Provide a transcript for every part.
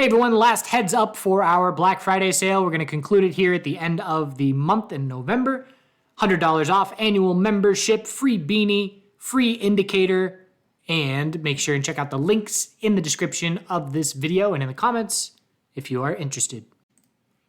Hey everyone, last heads up for our Black Friday sale. We're going to conclude it here at the end of the month in November. $100 off annual membership, free beanie, free indicator, and make sure and check out the links in the description of this video and in the comments if you are interested.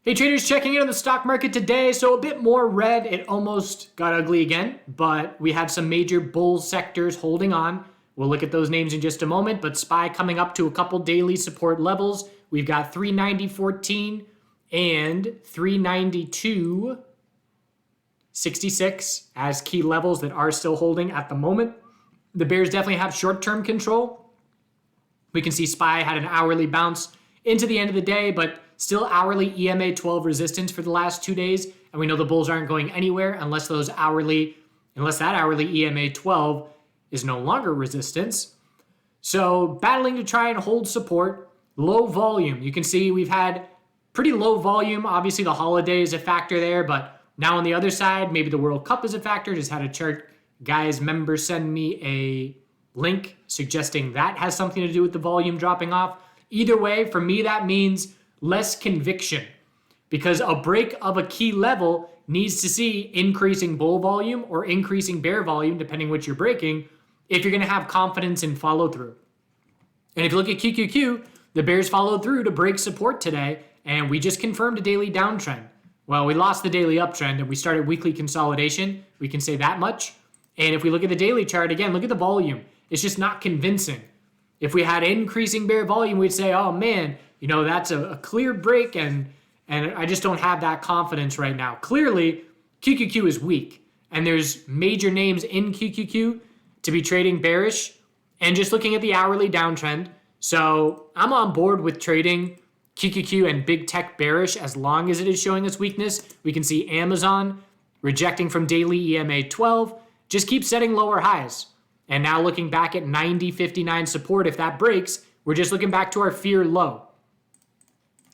Hey traders, checking in on the stock market today. So a bit more red. It almost got ugly again, but we had some major bull sectors holding on. We'll look at those names in just a moment, but SPY coming up to a couple daily support levels. We've got 390.14 and 392.66 as key levels that are still holding at the moment. The bears definitely have short-term control. We can see SPY had an hourly bounce into the end of the day, but still hourly EMA 12 resistance for the last 2 days. And we know the bulls aren't going anywhere unless that hourly EMA 12 is no longer resistance. So battling to try and hold support. Low volume. You can see we've had pretty low volume. Obviously the holiday is a factor there, but now on the other side, maybe the World Cup is a factor. Just had a TheChartGuys member send me a link suggesting that has something to do with the volume dropping off. Either way, for me, that means less conviction because a break of a key level needs to see increasing bull volume or increasing bear volume, depending what you're breaking, if you're going to have confidence in follow through. And if you look at QQQ, the bears followed through to break support today, and we just confirmed a daily downtrend. Well, we lost the daily uptrend, and we started weekly consolidation. We can say that much. And if we look at the daily chart, again, look at the volume. It's just not convincing. If we had increasing bear volume, we'd say, oh man, that's a clear break, and I just don't have that confidence right now. Clearly, QQQ is weak, and there's major names in QQQ to be trading bearish, and just looking at the hourly downtrend. So I'm on board with trading QQQ and big tech bearish as long as it is showing us weakness. We can see Amazon rejecting from daily EMA 12, just keep setting lower highs. And now looking back at 90.59 support, if that breaks, we're just looking back to our fear low.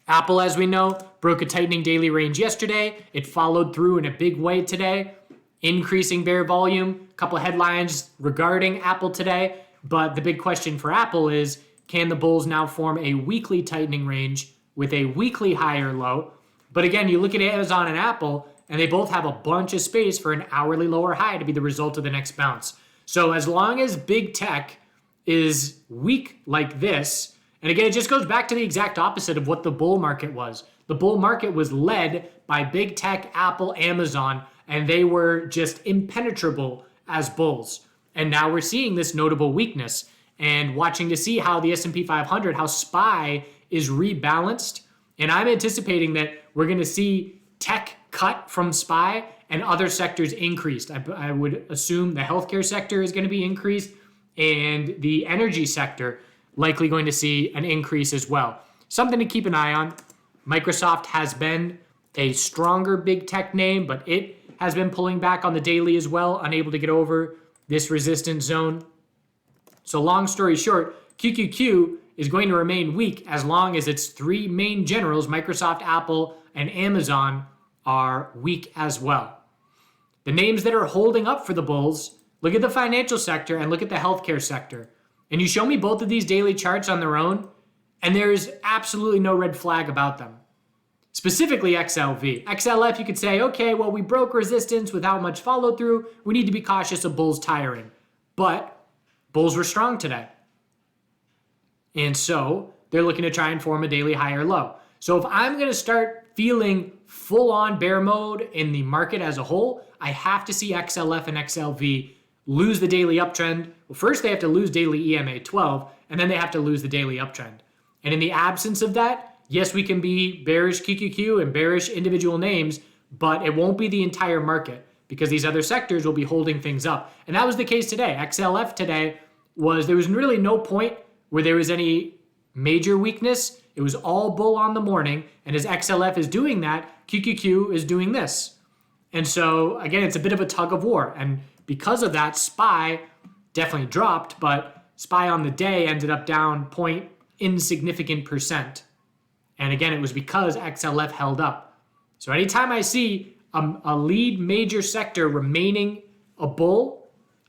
Apple, as we know, broke a tightening daily range yesterday. It followed through in a big way today, increasing bear volume. A couple headlines regarding Apple today. But the big question for Apple is, can the bulls now form a weekly tightening range with a weekly higher low? But again, you look at Amazon and Apple, and they both have a bunch of space for an hourly lower high to be the result of the next bounce. So as long as big tech is weak like this, and again, it just goes back to the exact opposite of what the bull market was. The bull market was led by big tech, Apple, Amazon, and they were just impenetrable as bulls. And now we're seeing this notable weakness and watching to see how the S&P 500, how SPY is rebalanced. And I'm anticipating that we're going to see tech cut from SPY and other sectors increased. I would assume the healthcare sector is going to be increased and the energy sector likely going to see an increase as well. Something to keep an eye on. Microsoft has been a stronger big tech name, but it has been pulling back on the daily as well, unable to get over this resistance zone. So long story short, QQQ is going to remain weak as long as its three main generals, Microsoft, Apple, and Amazon, are weak as well. The names that are holding up for the bulls, look at the financial sector and look at the healthcare sector. And you show me both of these daily charts on their own, and there's absolutely no red flag about them. Specifically XLV. XLF, you could say, okay, well, we broke resistance without much follow through. We need to be cautious of bulls tiring. But bulls were strong today. And so they're looking to try and form a daily higher low. So if I'm going to start feeling full on bear mode in the market as a whole, I have to see XLF and XLV lose the daily uptrend. Well, first they have to lose daily EMA 12, and then they have to lose the daily uptrend. And in the absence of that, yes, we can be bearish QQQ and bearish individual names, but it won't be the entire market because these other sectors will be holding things up. And that was the case today. XLF today there was really no point where there was any major weakness. It was all bull on the morning. And as XLF is doing that, QQQ is doing this. And so again, it's a bit of a tug of war. And because of that, SPY definitely dropped, but SPY on the day ended up down insignificant percent. And again, it was because XLF held up. So anytime I see a lead major sector remaining a bull,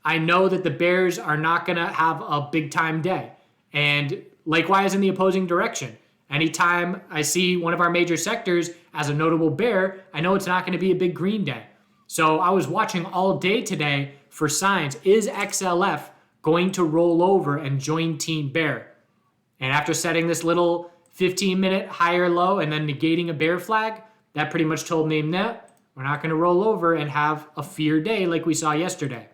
I know that the bears are not going to have a big time day. And likewise in the opposing direction. Anytime I see one of our major sectors as a notable bear, I know it's not going to be a big green day. So I was watching all day today for signs. Is XLF going to roll over and join Team Bear? And after setting this little 15-minute higher low and then negating a bear flag, that pretty much told me, nah, we're not going to roll over and have a fear day like we saw yesterday.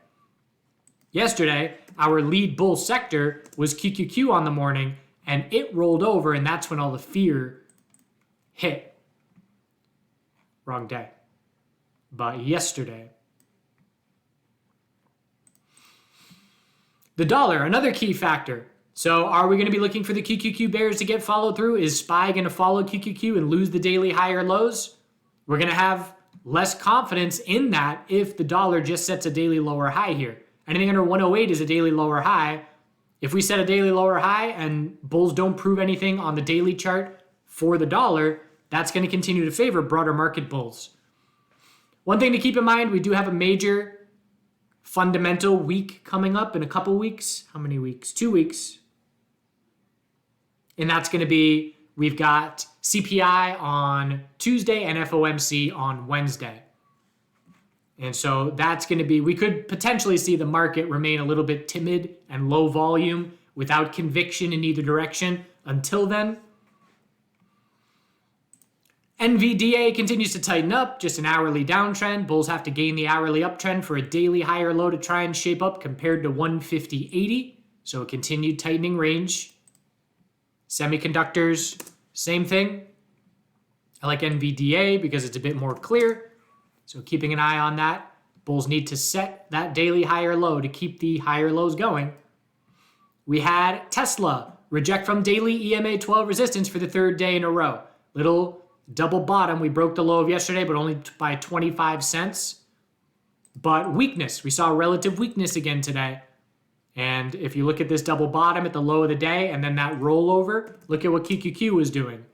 Yesterday, our lead bull sector was QQQ on the morning, and it rolled over, and that's when all the fear hit. Wrong day. But yesterday. The dollar, another key factor. So are we going to be looking for the QQQ bears to get followed through? Is SPY going to follow QQQ and lose the daily higher lows? We're going to have less confidence in that if the dollar just sets a daily lower high here. Anything under 108 is a daily lower high. If we set a daily lower high and bulls don't prove anything on the daily chart for the dollar, that's going to continue to favor broader market bulls. One thing to keep in mind, we do have a major fundamental week coming up in a couple weeks. How many weeks? 2 weeks. And that's going to be, we've got CPI on Tuesday and FOMC on Wednesday. And so that's going to be, we could potentially see the market remain a little bit timid and low volume without conviction in either direction until then. NVDA continues to tighten up, just an hourly downtrend. Bulls have to gain the hourly uptrend for a daily higher low to try and shape up compared to 150.80. So a continued tightening range. Semiconductors, same thing. I like NVDA because it's a bit more clear. So keeping an eye on that. Bulls need to set that daily higher low to keep the higher lows going. We had Tesla reject from daily EMA 12 resistance for the third day in a row. Little double bottom. We broke the low of yesterday, but only by 25 cents. But weakness. We saw relative weakness again today. And if you look at this double bottom at the low of the day and then that rollover, look at what QQQ was doing.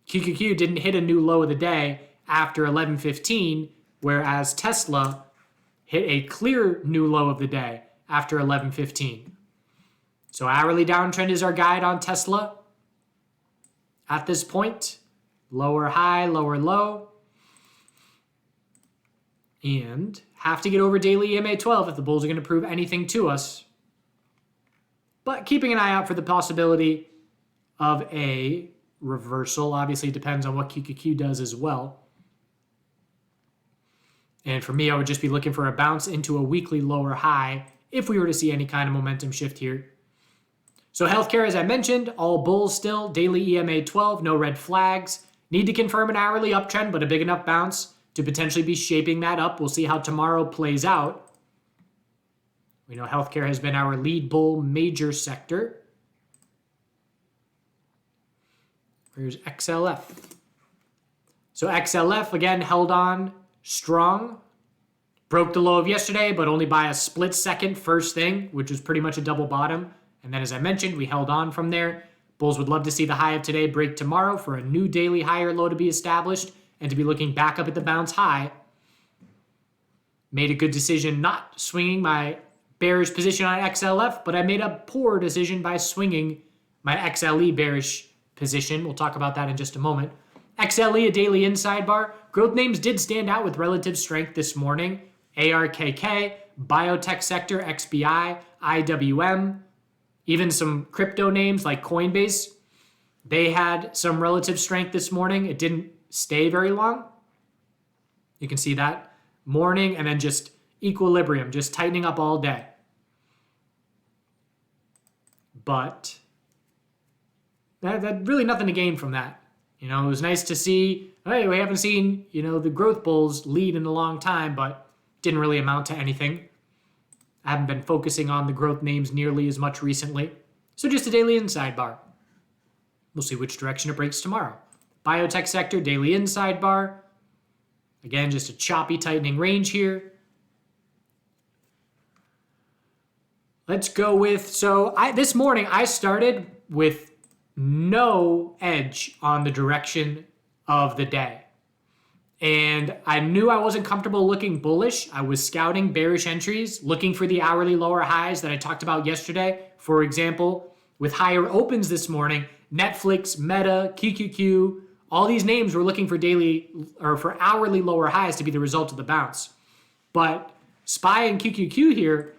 QQQ didn't hit a new low of the day after 11:15, whereas Tesla hit a clear new low of the day after 11:15. So hourly downtrend is our guide on Tesla. At this point, lower high, lower low. And have to get over daily EMA 12 if the bulls are going to prove anything to us. But keeping an eye out for the possibility of a reversal. Obviously, it depends on what QQQ does as well. And for me, I would just be looking for a bounce into a weekly lower high if we were to see any kind of momentum shift here. So healthcare, as I mentioned, all bulls still. Daily EMA 12, no red flags. Need to confirm an hourly uptrend, but a big enough bounce to potentially be shaping that up. We'll see how tomorrow plays out. We know healthcare has been our lead bull major sector. Here's XLF. So XLF, again, held on strong. Broke the low of yesterday, but only by a split second first thing, which was pretty much a double bottom. And then, as I mentioned, we held on from there. Bulls would love to see the high of today break tomorrow for a new daily higher low to be established and to be looking back up at the bounce high. Made a good decision not swinging my bearish position on XLF, but I made a poor decision by swinging my XLE bearish position. We'll talk about that in just a moment. XLE, a daily inside bar. Growth names did stand out with relative strength this morning. ARKK, biotech sector, XBI, IWM, even some crypto names like Coinbase. They had some relative strength this morning. It didn't stay very long. You can see that morning and then just equilibrium, just tightening up all day. But that really nothing to gain from that. You know, it was nice to see, hey, we haven't seen, the growth bulls lead in a long time, but didn't really amount to anything. I haven't been focusing on the growth names nearly as much recently. So just a daily inside bar. We'll see which direction it breaks tomorrow. Biotech sector, daily inside bar. Again, just a choppy tightening range here. Let's go with, this morning I started with no edge on the direction of the day. And I knew I wasn't comfortable looking bullish. I was scouting bearish entries, looking for the hourly lower highs that I talked about yesterday. For example, with higher opens this morning, Netflix, Meta, QQQ, all these names were looking for daily or for hourly lower highs to be the result of the bounce. But SPY and QQQ here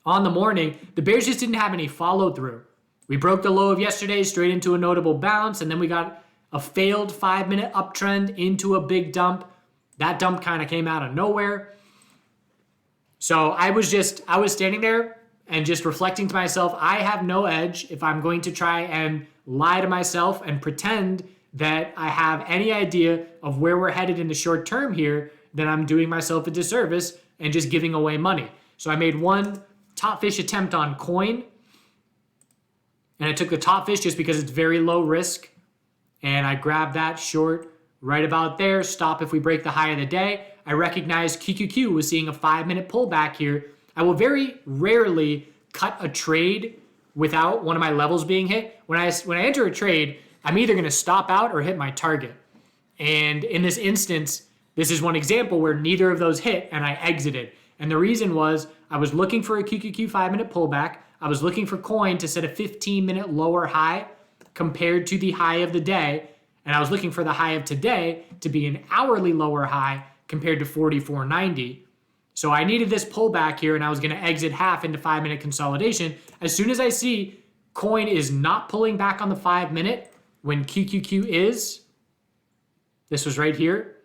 on the morning, the bears just didn't have any follow through. We broke the low of yesterday straight into a notable bounce, and then we got a failed 5-minute uptrend into a big dump. That dump kind of came out of nowhere. So I was standing there and just reflecting to myself, I have no edge if I'm going to try and lie to myself and pretend that I have any idea of where we're headed in the short term here, then I'm doing myself a disservice and just giving away money. So I made one top fish attempt on coin, and I took the top fish just because it's very low risk, and I grabbed that short right about there, stop if we break the high of the day. I recognized QQQ was seeing a 5-minute pullback here. I will very rarely cut a trade without one of my levels being hit. When I enter a trade, I'm either going to stop out or hit my target. And in this instance, this is one example where neither of those hit and I exited. And the reason was I was looking for a QQQ 5-minute pullback. I was looking for coin to set a 15-minute lower high compared to the high of the day. And I was looking for the high of today to be an hourly lower high compared to 44.90. So I needed this pullback here, and I was going to exit half into 5-minute consolidation. As soon as I see coin is not pulling back on the 5-minute when QQQ is, this was right here,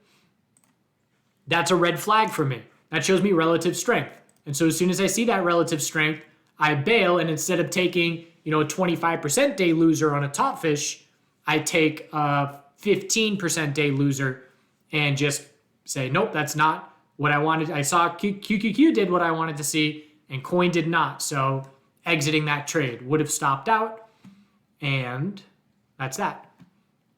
that's a red flag for me. That shows me relative strength. And so as soon as I see that relative strength, I bail, and instead of taking, a 25% day loser on a top fish, I take a 15% day loser and just say, nope, that's not what I wanted. I saw QQQ did what I wanted to see, and coin did not. So exiting that trade would have stopped out, and that's that.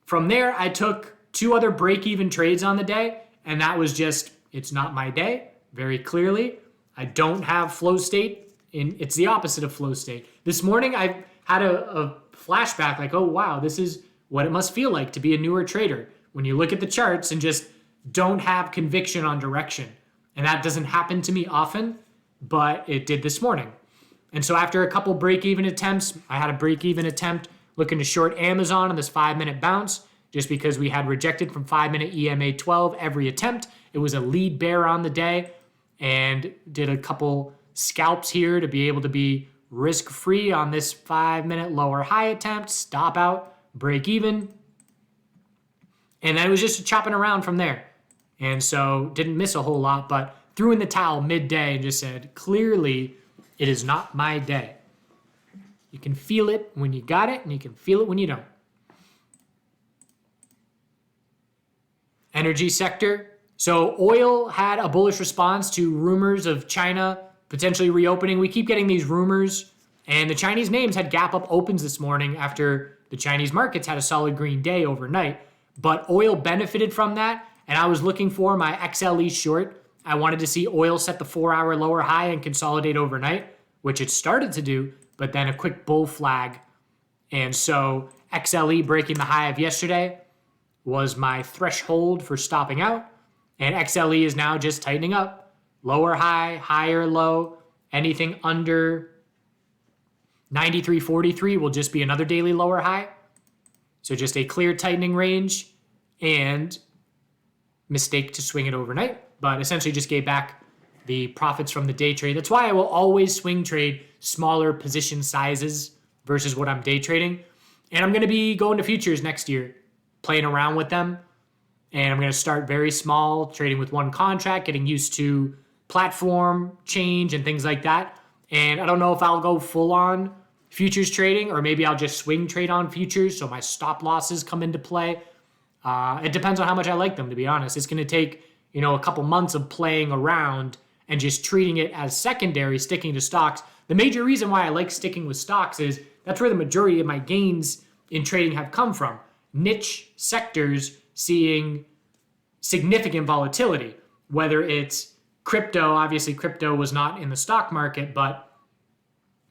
From there, I took 2 other break-even trades on the day, and that was just, it's not my day, very clearly. I don't have flow state. It's the opposite of flow state. This morning, I had a flashback like, oh, wow, this is what it must feel like to be a newer trader. When you look at the charts and just don't have conviction on direction. And that doesn't happen to me often, but it did this morning. And so after a couple break-even attempts, I had a break-even attempt looking to short Amazon on this 5-minute bounce, just because we had rejected from 5-minute EMA 12 every attempt. It was a lead bear on the day, and did a couple scalps here to be able to be risk-free on this 5-minute lower high attempt, stop out, break even. And then it was just chopping around from there. And so didn't miss a whole lot, but threw in the towel midday and just said, clearly, it is not my day. You can feel it when you got it, and you can feel it when you don't. Energy sector. So oil had a bullish response to rumors of China potentially reopening. We keep getting these rumors, and the Chinese names had gap up opens this morning after the Chinese markets had a solid green day overnight. But oil benefited from that, and I was looking for my XLE short. I wanted to see oil set the 4-hour lower high and consolidate overnight, which it started to do, but then a quick bull flag. And so XLE breaking the high of yesterday was my threshold for stopping out, and XLE is now just tightening up. Lower high, higher low, anything under 93.43 will just be another daily lower high. So just a clear tightening range, and mistake to swing it overnight, but essentially just gave back the profits from the day trade. That's why I will always swing trade smaller position sizes versus what I'm day trading. And I'm going to be going to futures next year, playing around with them. And I'm going to start very small, trading with one contract, getting used to platform change and things like that. And I don't know if I'll go full on futures trading, or maybe I'll just swing trade on futures so my stop losses come into play. It depends on how much I like them, to be honest. It's going to take, a couple months of playing around and just treating it as secondary, sticking to stocks. The major reason why I like sticking with stocks is that's where the majority of my gains in trading have come from. Niche sectors seeing significant volatility, whether it's crypto. Obviously, crypto was not in the stock market, but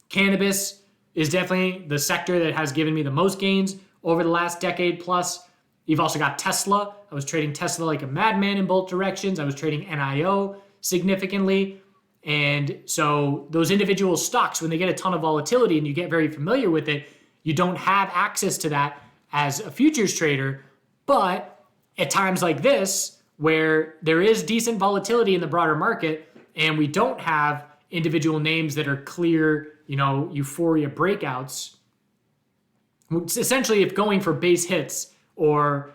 cannabis is definitely the sector that has given me the most gains over the last decade plus. You've also got Tesla. I was trading Tesla like a madman in both directions. I was trading NIO significantly. And so those individual stocks, when they get a ton of volatility and you get very familiar with it, You don't have access to that as a futures trader, but at times like this, where there is decent volatility in the broader market and we don't have individual names that are clear, euphoria breakouts, essentially if going for base hits or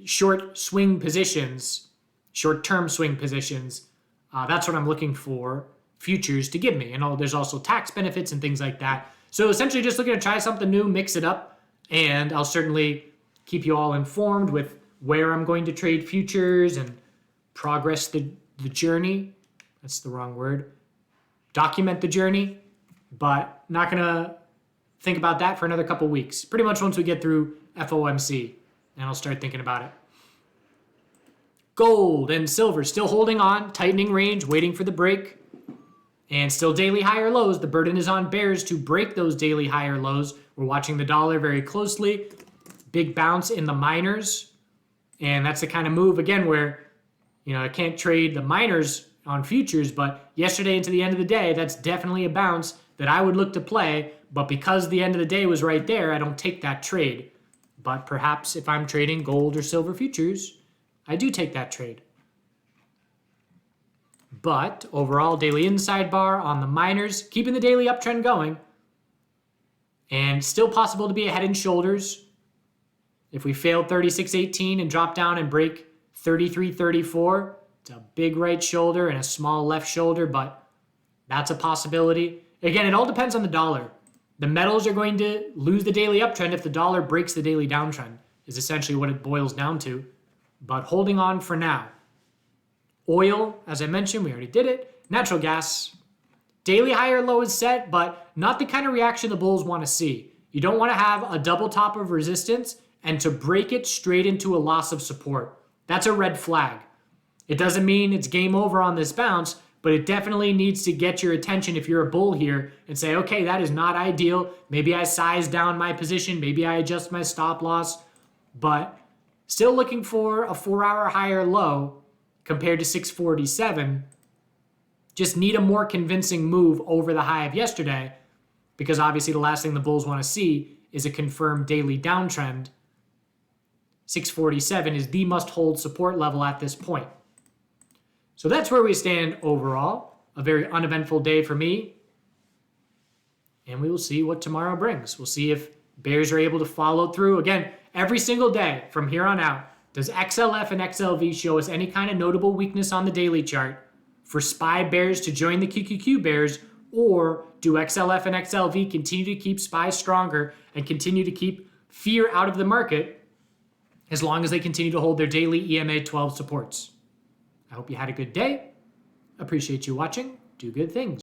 short-term swing positions, that's what I'm looking for futures to give me. And there's also tax benefits and things like that. So essentially just looking to try something new, mix it up, and I'll certainly keep you all informed with where I'm going to trade futures and progress the journey. That's the wrong word. Document the journey, but not going to think about that for another couple weeks. Pretty much once we get through FOMC, and I'll start thinking about it. Gold and silver still holding on, tightening range, waiting for the break. And still daily higher lows. The burden is on bears to break those daily higher lows. We're watching the dollar very closely. Big bounce in the miners. And that's the kind of move, again, where, I can't trade the miners on futures, but yesterday into the end of the day, that's definitely a bounce that I would look to play. But because the end of the day was right there, I don't take that trade. But perhaps if I'm trading gold or silver futures, I do take that trade. But overall, daily inside bar on the miners, keeping the daily uptrend going. And still possible to be a head and shoulders. If we fail 36.18 and drop down and break 33.34, it's a big right shoulder and a small left shoulder, but that's a possibility. Again, it all depends on the dollar. The metals are going to lose the daily uptrend if the dollar breaks the daily downtrend, is essentially what it boils down to. But holding on for now. Oil, as I mentioned, we already did it. Natural gas, daily higher low is set, but not the kind of reaction the bulls want to see. You don't want to have a double top of resistance and to break it straight into a loss of support. That's a red flag. It doesn't mean it's game over on this bounce, but it definitely needs to get your attention if you're a bull here and say, okay, that is not ideal. Maybe I size down my position. Maybe I adjust my stop loss, but still looking for a 4-hour higher low compared to 647. Just need a more convincing move over the high of yesterday, because obviously the last thing the bulls want to see is a confirmed daily downtrend. 647 is the must-hold support level at this point. So that's where we stand overall. A very uneventful day for me. And we will see what tomorrow brings. We'll see if bears are able to follow through. Again, every single day from here on out, does XLF and XLV show us any kind of notable weakness on the daily chart for SPY bears to join the QQQ bears, or do XLF and XLV continue to keep SPY stronger and continue to keep fear out of the market as long as they continue to hold their daily EMA 12 supports? I hope you had a good day. Appreciate you watching. Do good things.